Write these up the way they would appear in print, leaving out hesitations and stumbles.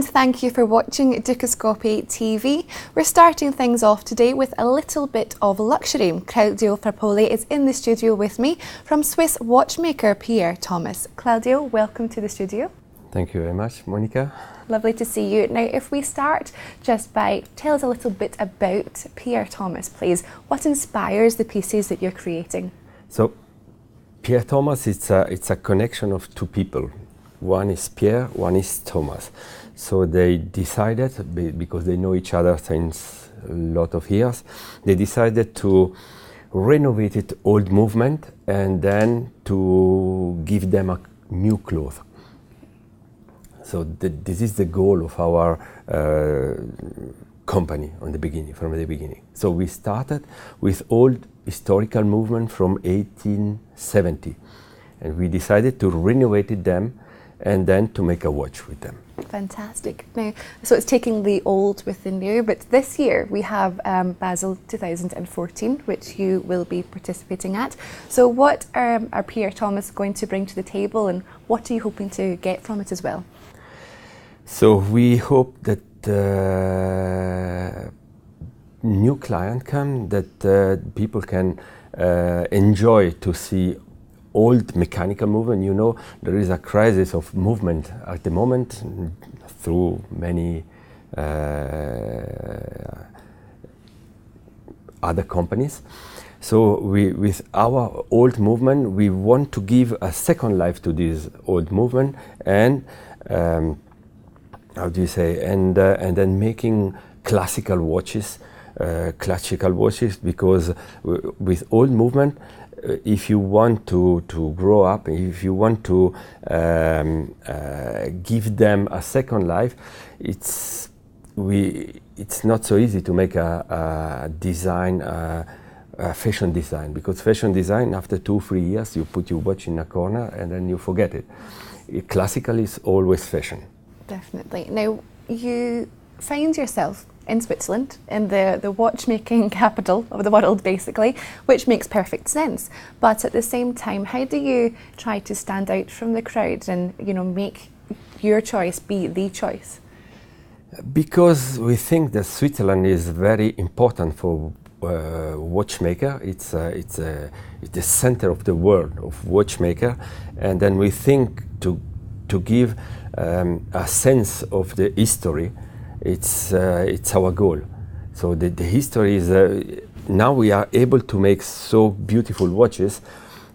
and thank you for watching Dukascopy TV. We're starting things off today with a little bit of luxury. Claudio Frapolli is in the studio with me from Swiss watchmaker Pierre Thomas. Claudio, welcome to the studio. Thank you very much, Monica. Lovely to see you. Now, if we start just by tell us a little bit about Pierre Thomas, please. What inspires the pieces that you're creating? So, Pierre Thomas, it's a connection of two people. One is Pierre, one is Thomas. So they decided, because they know each other since a lot of years, they decided to renovate it old movement and then to give them a new cloth. So this is the goal of our company from the beginning. So we started with old historical movement from 1870, and we decided to renovate them and then to make a watch with them. Fantastic. Now, so it's taking the old with the new, but this year we have Basel 2014, which you will be participating at. So what are Pierre Thomas going to bring to the table, and what are you hoping to get from it as well? So we hope that new client come, that people can enjoy to see old mechanical movement. You know, there is a crisis of movement at the moment through many other companies. So with our old movement, we want to give a second life to this old movement, and how do you say? And then making classical watches, because with old movement, if you want to grow up, if you want to give them a second life, it's not so easy to make a design, a fashion design, because fashion design, after 2-3 years, you put your watch in a corner and then you forget it. Classical is always fashion. Definitely. Now, you find yourself in Switzerland, in the watchmaking capital of the world, basically, which makes perfect sense. But at the same time, how do you try to stand out from the crowd and, you know, make your choice be the choice? Because we think that Switzerland is very important for watchmaker. It's the center of the world of watchmaker, and then we think to give a sense of the history. It's our goal. So the history is now we are able to make so beautiful watches,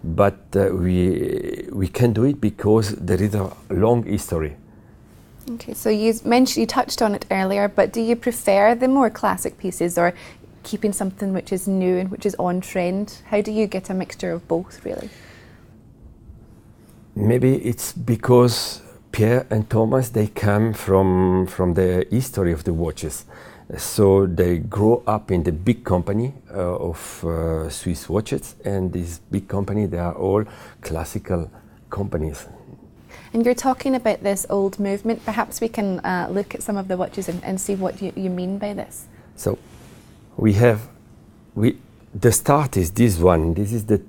but we can do it because there is a long history. Okay, so you touched on it earlier, but do you prefer the more classic pieces, or keeping something which is new and which is on trend? How do you get a mixture of both, really? Maybe it's because Pierre and Thomas, they come from the history of the watches. So they grow up in the big company of Swiss watches, and this big company, they are all classical companies. And you're talking about this old movement. Perhaps we can look at some of the watches and see what you mean by this. So the start is this one. This is the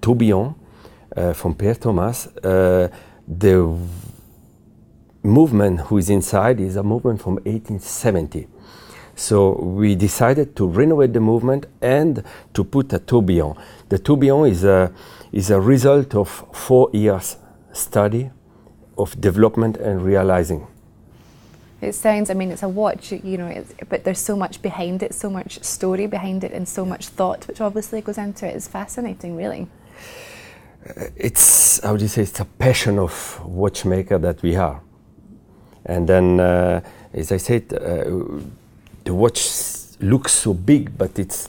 tourbillon from Pierre Thomas. The movement who is inside is a movement from 1870. So we decided to renovate the movement and to put a tourbillon. The tourbillon is a result of 4 years study of development and realizing. It sounds, I mean, it's a watch, you know, but there's so much behind it, so much story behind it, and so much thought, which obviously goes into it. It's fascinating, really. It's, how do you say, it's a passion of watchmaker that we are. And then, as I said, the watch looks so big, but it's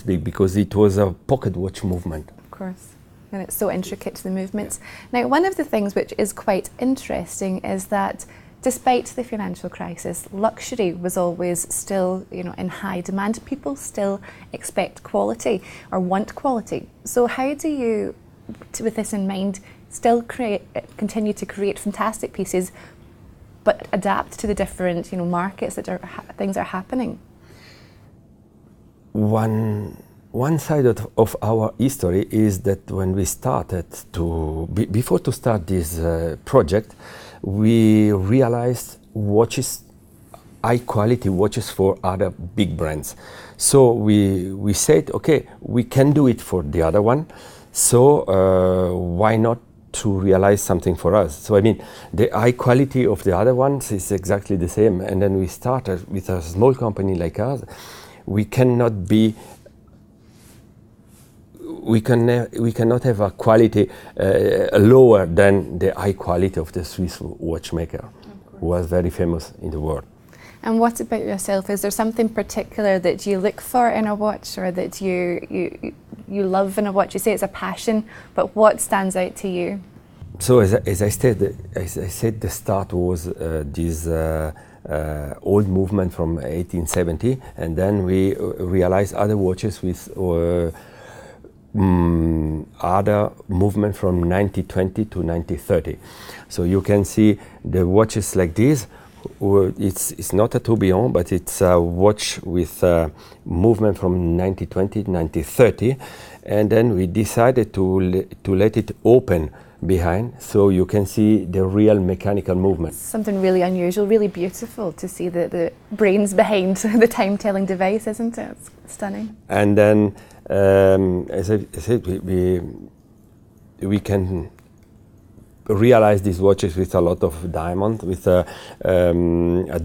big because it was a pocket watch movement. Of course, and it's so intricate, the movements. Now, one of the things which is quite interesting is that despite the financial crisis, luxury was always still, you know, in high demand. People still expect quality or want quality. So how do you, with this in mind, still continue to create fantastic pieces, but adapt to the different, you know, markets that things are happening? One side of our history is that when we started before to start this project, we realized watches, high quality watches for other big brands. So we said, okay, we can do it for the other one. So why not to realize something for us? So I mean, the high quality of the other ones is exactly the same. And then we started with a small company like us. We cannot be. We cannot have a quality lower than the high quality of the Swiss watchmaker, who was very famous in the world. And what about yourself? Is there something particular that you look for in a watch, or that you love in a watch? You say it's a passion, but what stands out to you? So as I said, the start was this old movement from 1870, and then we realized other watches with other movement from 1920 to 1930. So you can see the watches like this. It's not a tourbillon, but it's a watch with movement from 1920 to 1930, and then we decided to let it open behind, so you can see the real mechanical movement. Something really unusual, really beautiful to see the brains behind the time-telling device, isn't it? It's stunning. And then, as I said, we can realize these watches with a lot of diamond, with a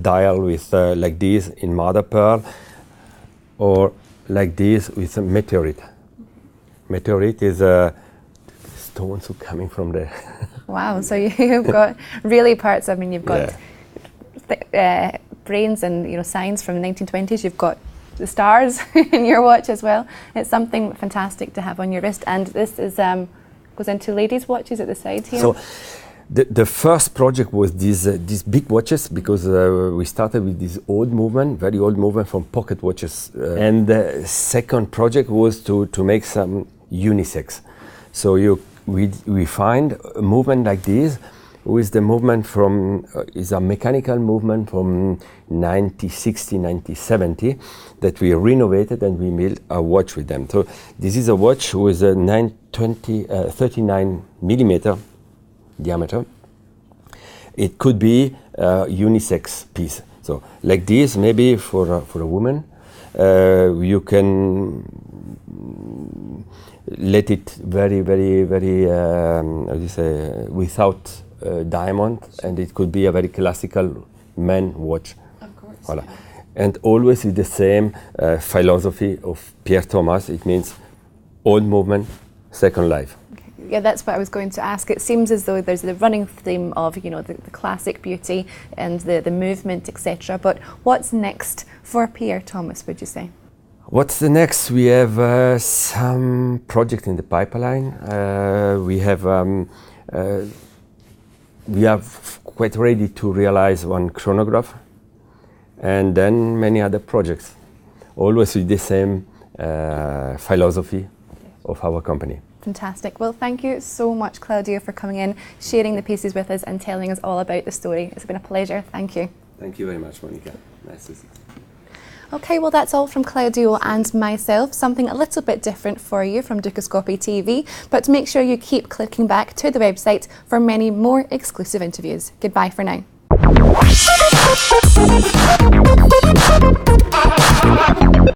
dial with like this in mother pearl, or like this with a meteorite. Meteorite is stones coming from there. Wow! So you've got really parts. I mean, you've got brains and signs from the 1920s. You've got the stars in your watch as well. It's something fantastic to have on your wrist. And this is goes into ladies' watches at the side here. So the first project was these big watches, because we started with this old movement, very old movement from pocket watches. And the second project was to make some unisex. So we find a movement like this, with the movement from, is a mechanical movement from 1960, 1970, that we renovated and we made a watch with them. So this is a watch with a 39 millimeter diameter. It could be a unisex piece. So like this, maybe for a woman, you can let it very, very, very, how do you say, without diamond, and it could be a very classical man watch. Of course. Voilà. And always with the same philosophy of Pierre Thomas. It means old movement, second life. Okay. Yeah, that's what I was going to ask. It seems as though there's the running theme of the classic beauty and the movement, etc. But what's next for Pierre Thomas, would you say? What's the next? We have some project in the pipeline. We are quite ready to realize one chronograph, and then many other projects, always with the same philosophy of our company. Fantastic. Well, thank you so much, Claudio, for coming in, sharing the pieces with us and telling us all about the story. It's been a pleasure. Thank you. Thank you very much, Monica. Nice to see you. Okay, well that's all from Claudio and myself, something a little bit different for you from Dukascopy TV, but make sure you keep clicking back to the website for many more exclusive interviews. Goodbye for now.